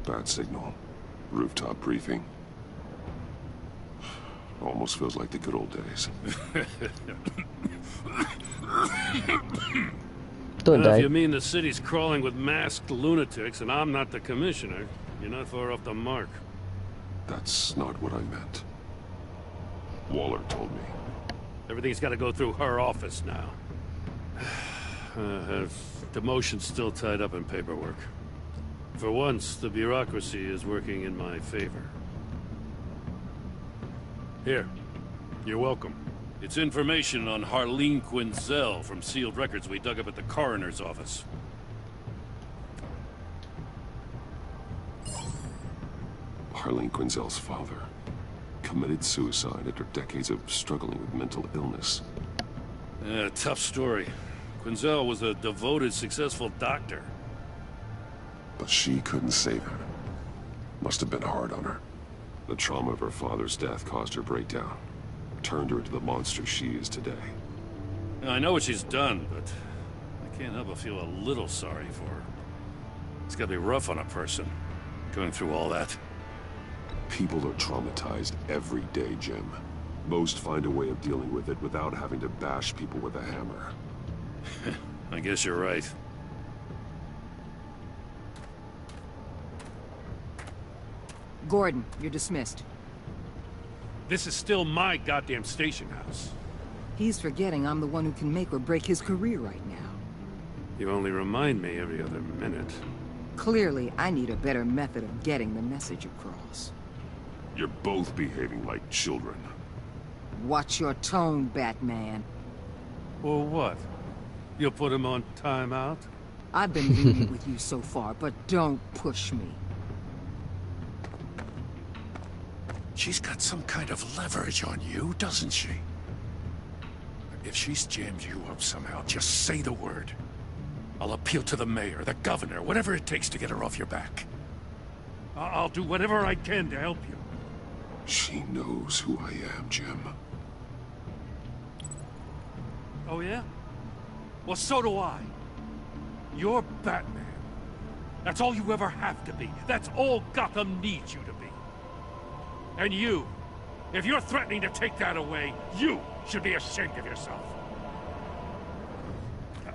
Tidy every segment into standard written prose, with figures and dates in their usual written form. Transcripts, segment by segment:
Bad signal. Rooftop briefing. Almost feels like the good old days. Don't die. If you mean the city's crawling with masked lunatics and I'm not the commissioner, you're not far off the mark. That's not what I meant. Waller told me. Everything's got to go through her office now. Her demotion's still tied up in paperwork. For once, the bureaucracy is working in my favor. Here. You're welcome. It's information on Harleen Quinzel from sealed records we dug up at the coroner's office. Harleen Quinzel's father committed suicide after decades of struggling with mental illness. Yeah, tough story. Quinzel was a devoted, successful doctor. But she couldn't save him. Must have been hard on her. The trauma of her father's death caused her breakdown. Turned her into the monster she is today. I know what she's done, but I can't help but feel a little sorry for her. It's gotta be rough on a person, going through all that. People are traumatized every day, Jim. Most find a way of dealing with it without having to bash people with a hammer. I guess you're right. Gordon, you're dismissed. This is still my goddamn station house. He's forgetting I'm the one who can make or break his career right now. You only remind me every other minute. Clearly, I need a better method of getting the message across. You're both behaving like children. Watch your tone, Batman. Or what? You'll put him on timeout? I've been lenient with you so far, but don't push me. She's got some kind of leverage on you, doesn't she? If she's jammed you up somehow, just say the word. I'll appeal to the mayor, the governor, whatever it takes to get her off your back. I'll do whatever I can to help you. She knows who I am, Jim. Oh yeah? Well, so do I. You're Batman. That's all you ever have to be. That's all Gotham needs you to be. And you, if you're threatening to take that away, you should be ashamed of yourself.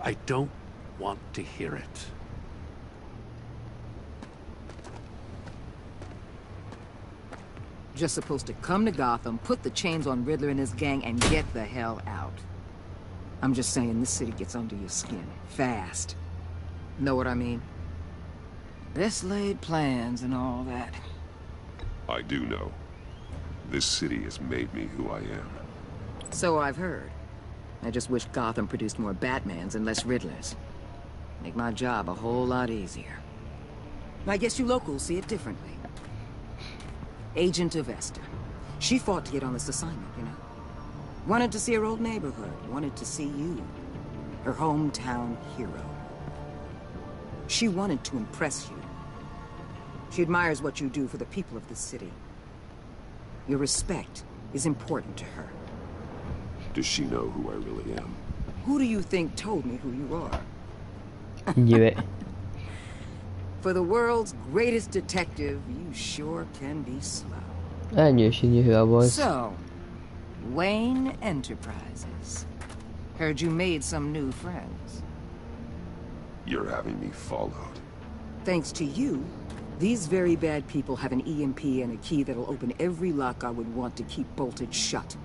I don't want to hear it. Just supposed to come to Gotham, put the chains on Riddler and his gang, and get the hell out. I'm just saying, this city gets under your skin. Fast. Know what I mean? Best laid plans and all that. I do know. This city has made me who I am. So I've heard. I just wish Gotham produced more Batmans and less Riddlers. Make my job a whole lot easier. I guess you locals see it differently. Agent Avesta. She fought to get on this assignment, you know? Wanted to see her old neighborhood. Wanted to see you. Her hometown hero. She wanted to impress you. She admires what you do for the people of this city. Your respect is important to her. Does she know who I really am? Who do you think told me who you are? Knew it. For the world's greatest detective, you sure can be slow. I knew she knew who I was. So, Wayne Enterprises. Heard you made some new friends. You're having me followed. Thanks to you, these very bad people have an EMP and a key that'll open every lock I would want to keep bolted shut.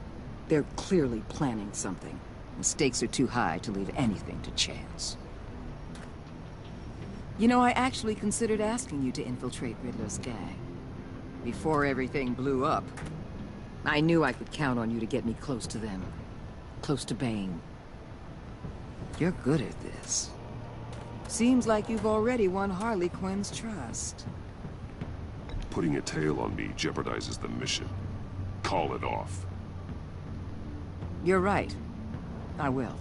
They're clearly planning something. The stakes are too high to leave anything to chance. You know, I actually considered asking you to infiltrate Riddler's gang. Before everything blew up. I knew I could count on you to get me close to them. Close to Bane. You're good at this. Seems like you've already won Harley Quinn's trust. Putting a tail on me jeopardizes the mission. Call it off. You're right. I will.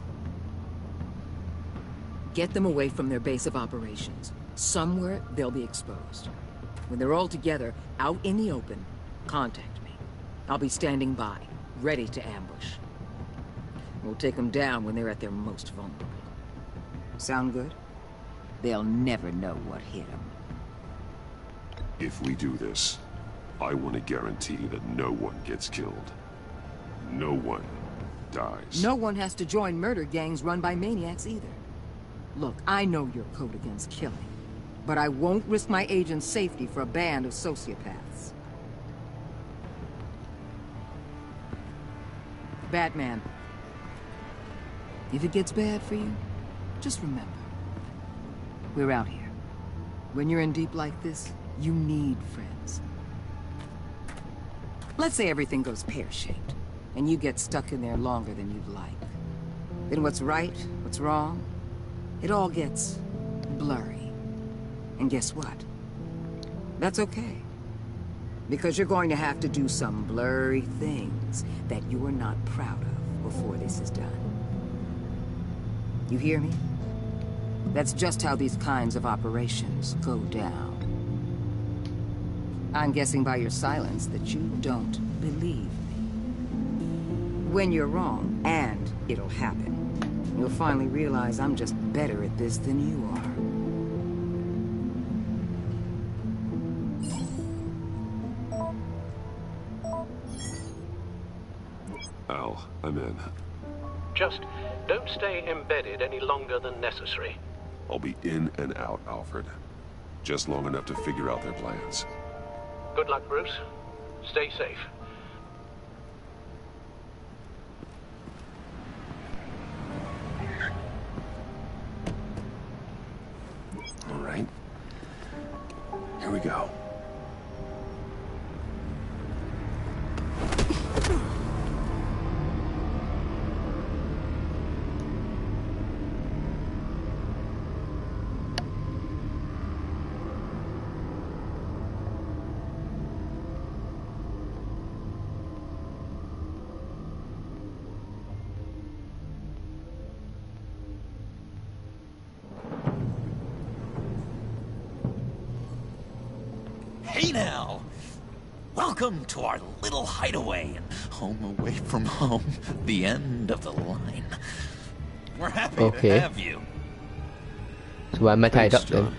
Get them away from their base of operations. Somewhere they'll be exposed. When they're all together, out in the open, contact me. I'll be standing by, ready to ambush. We'll take them down when they're at their most vulnerable. Sound good? They'll never know what hit them. If we do this, I want to guarantee that no one gets killed. No one dies. No one has to join murder gangs run by maniacs either. Look, I know your code against killing, but I won't risk my agent's safety for a band of sociopaths. Batman, if it gets bad for you, just remember, we're out here. When you're in deep like this, you need friends. Let's say everything goes pear-shaped, and you get stuck in there longer than you'd like. Then what's right, what's wrong, it all gets blurry. And guess what? That's okay. Because you're going to have to do some blurry things that you are not proud of before this is done. You hear me? That's just how these kinds of operations go down. I'm guessing by your silence that you don't believe me. When you're wrong, and it'll happen, you'll finally realize I'm just better at this than you are. Al, I'm in. Just don't stay embedded any longer than necessary. I'll be in and out, Alfred. Just long enough to figure out their plans. Good luck, Bruce. Stay safe. All right. Here we go. Hey now! Welcome to our little hideaway and home away from home, the end of the line. We're happy Okay. to have you. So why am I tied Thanks, up then? John.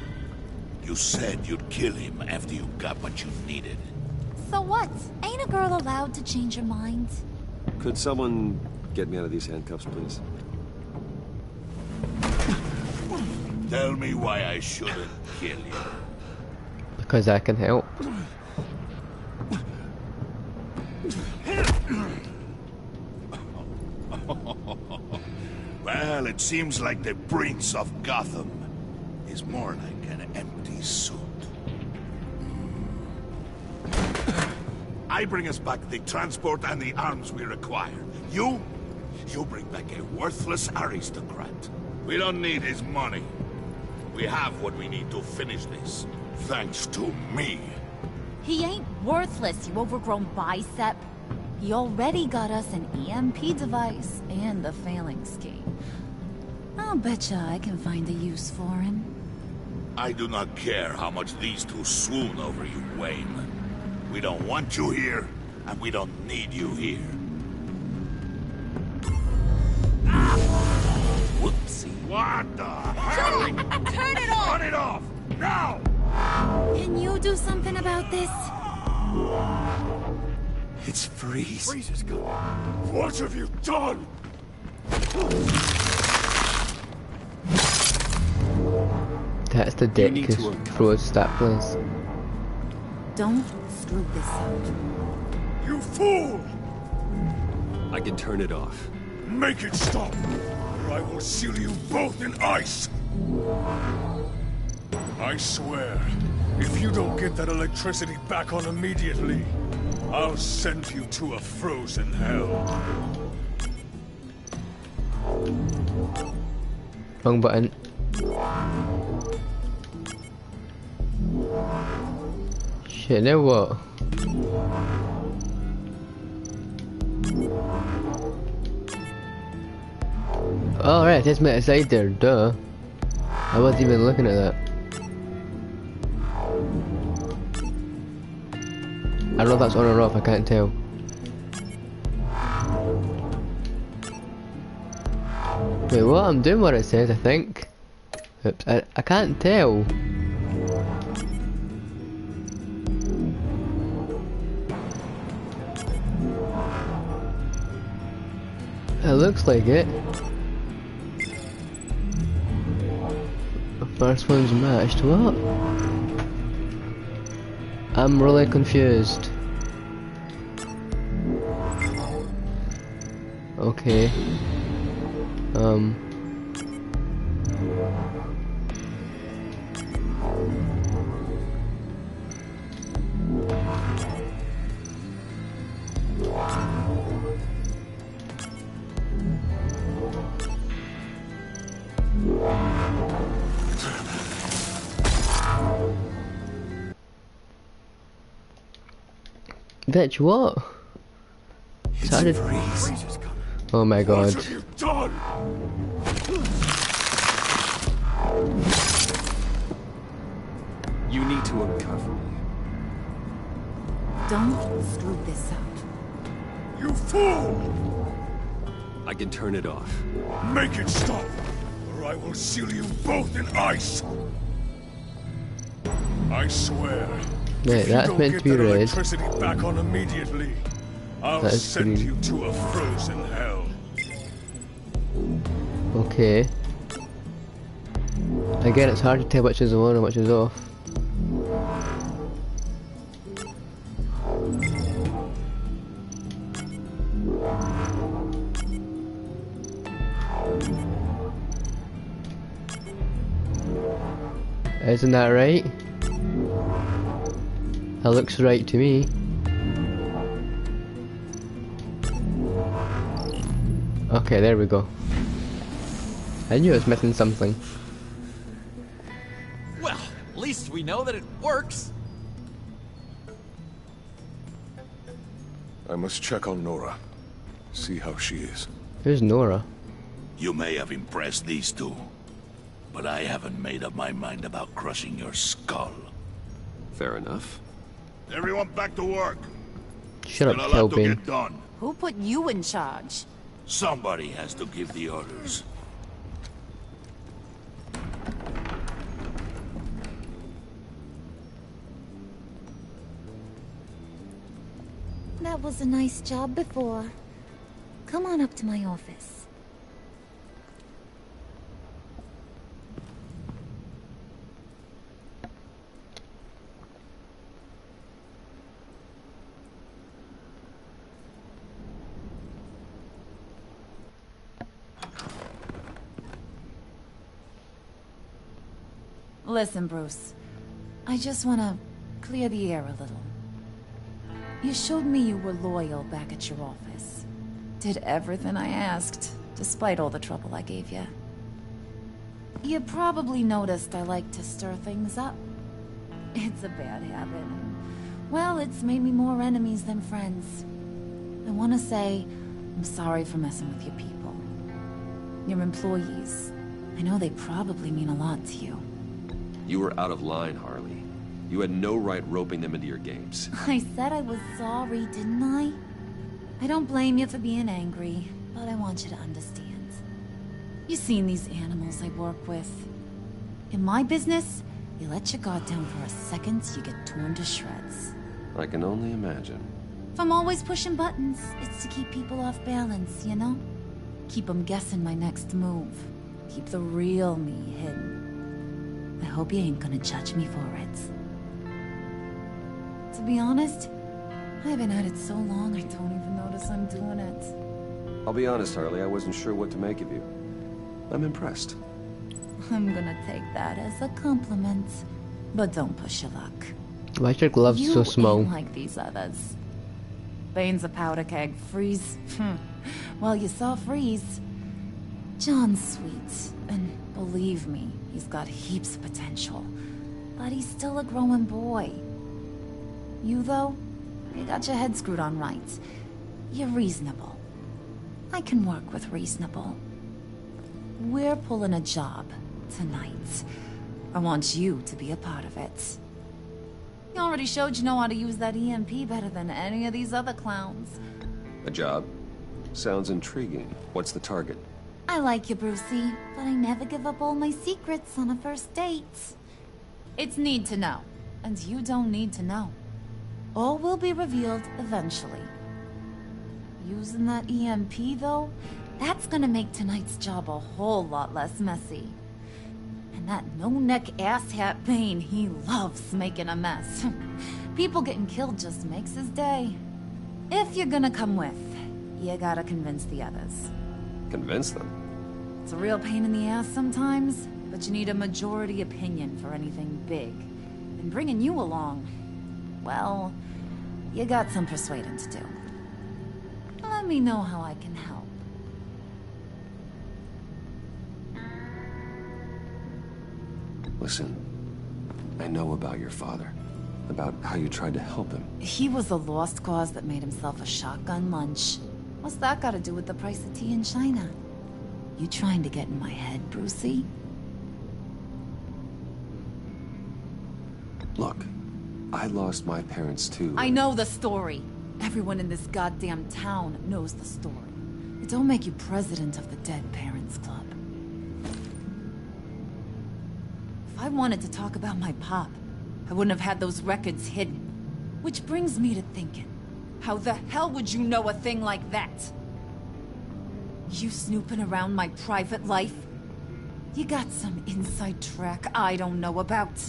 You said you'd kill him after you got what you needed. So what? Ain't a girl allowed to change her mind? Could someone get me out of these handcuffs, please? Tell me why I shouldn't kill you. Because I can help. Well, it seems like the Prince of Gotham is more like an empty suit. I bring us back the transport and the arms we require. You bring back a worthless aristocrat. We don't need his money. We have what we need to finish this. Thanks to me. He ain't worthless, you overgrown bicep. He already got us an EMP device and the phalanx key. I'll betcha I can find a use for him. I do not care how much these two swoon over you, Wayne. We don't want you here, and we don't need you here. Whoopsie. What the hell? Turn it off! Turn it off! Now! Can you do something about this? It's Freeze. Freeze is gone. What have you done? That's the deck need is to uncover. froze that place. Don't screw this up. You fool! I can turn it off. Make it stop, or I will seal you both in ice! I swear, if you don't get that electricity back on immediately, I'll send you to a frozen hell. Wrong button. Shit, now what? Oh right, it takes me outside there, duh. I wasn't even looking at that. I don't know if that's on or off, I can't tell. Wait, what? I'm doing what it says, I think. Oops, I can't tell. It looks like it. The first one's matched. What? I'm really confused. Okay. Bitch, what? Started. Oh my god. What have you done? You need to uncover me. Don't screw this up. You fool! I can turn it off. Make it stop, or I will seal you both in ice. I swear. Wait, if that's you meant don't to get be that red. electricity back on immediately, I'll That's send green. you to a frozen hell. Okay. Again, it's hard to tell which is on and which is off. Isn't that right? That looks right to me. Okay, there we go. I knew I was missing something. Well, at least we know that it works. I must check on Nora. See how she is. Who's Nora? You may have impressed these two, but I haven't made up my mind about crushing your skull. Fair enough. Everyone back to work. Shut Still up, a lot to Kelvin. get done. Who put you in charge? Somebody has to give the orders. That was a nice job before. Come on up to my office. Listen, Bruce. I just want to clear the air a little. You showed me you were loyal back at your office. Did everything I asked, despite all the trouble I gave you. You probably noticed I like to stir things up. It's a bad habit. Well, it's made me more enemies than friends. I want to say, I'm sorry for messing with your people. Your employees. I know they probably mean a lot to you. You were out of line, Harley. You had no right roping them into your games. I said I was sorry, didn't I? I don't blame you for being angry, but I want you to understand. You've seen these animals I work with. In my business, you let your guard down for a second, you get torn to shreds. I can only imagine. If I'm always pushing buttons, it's to keep people off balance, you know? Keep them guessing my next move. Keep the real me hidden. I hope you ain't gonna judge me for it. To be honest, I've been at it so long I don't even notice I'm doing it. I'll be honest, Harley, I wasn't sure what to make of you. I'm impressed. I'm gonna take that as a compliment. But don't push your luck. Why is your gloves You so small? ain't like these others. Bane's a powder keg. Freeze. Well, you saw Freeze. John's sweet, and believe me, he's got heaps of potential. But he's still a growing boy. You, though, you got your head screwed on right. You're reasonable. I can work with reasonable. We're pulling a job tonight. I want you to be a part of it. You already showed you know how to use that EMP better than any of these other clowns. A job? Sounds intriguing. What's the target? I like you, Brucey, but I never give up all my secrets on a first date. It's need to know, and you don't need to know. All will be revealed eventually. Using that EMP, though, That's gonna make tonight's job a whole lot less messy. And that no-neck asshat Bane, he loves making a mess. People getting killed just makes his day. If you're gonna come with, you gotta convince the others. Convince them? It's a real pain in the ass sometimes, but you need a majority opinion for anything big. And bringing you along, well, you got some persuading to do. Let me know how I can help. Listen, I know about your father. About how you tried to help him. He was a lost cause that made himself a shotgun lunch. What's that got to do with the price of tea in China? You trying to get in my head, Brucey? Look, I lost my parents too. I know the story. Everyone in this goddamn town knows the story. It don't make you president of the Dead Parents Club. If I wanted to talk about my pop, I wouldn't have had those records hidden. Which brings me to thinking, how the hell would you know a thing like that? You snooping around my private life? You got some inside track I don't know about.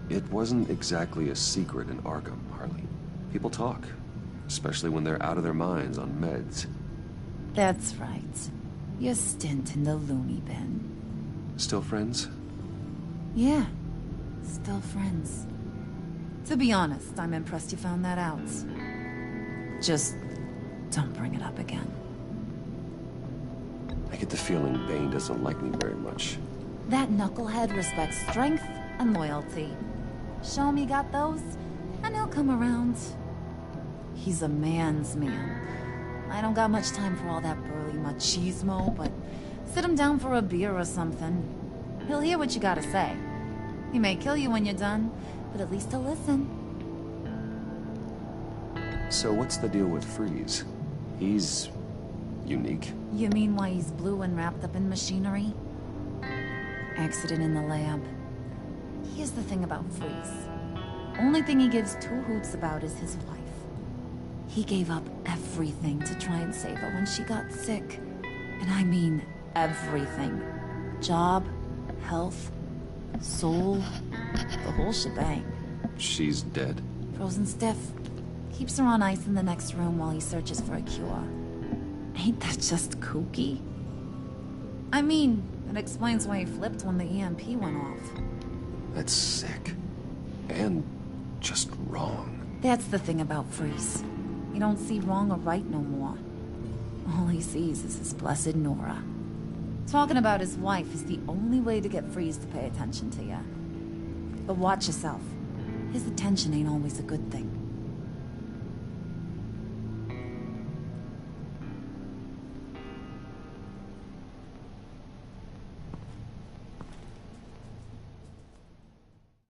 It wasn't exactly a secret in Arkham, Harley. People talk, especially when they're out of their minds on meds. That's right. Your stint in the loony bin. Still friends? Yeah, still friends. To be honest, I'm impressed you found that out. Just don't bring it up again. I get the feeling Bane doesn't like me very much. That knucklehead respects strength and loyalty. Show him you got those, and he'll come around. He's a man's man. I don't got much time for all that burly machismo, but sit him down for a beer or something. He'll hear what you gotta say. He may kill you when you're done, but at least he'll listen. So what's the deal with Freeze? He's... unique? You mean why he's blue and wrapped up in machinery? Accident in the lab. Here's the thing about Freeze. Only thing he gives two hoots about is his wife. He gave up everything to try and save her when she got sick. And I mean everything. Job, health, soul, the whole shebang. She's dead? Frozen stiff. Keeps her on ice in the next room while he searches for a cure. Ain't that just kooky? I mean, it explains why he flipped when the EMP went off. That's sick. And just wrong. That's the thing about Freeze. He don't see wrong or right no more. All he sees is his blessed Nora. Talking about his wife is the only way to get Freeze to pay attention to you. But watch yourself. His attention ain't always a good thing.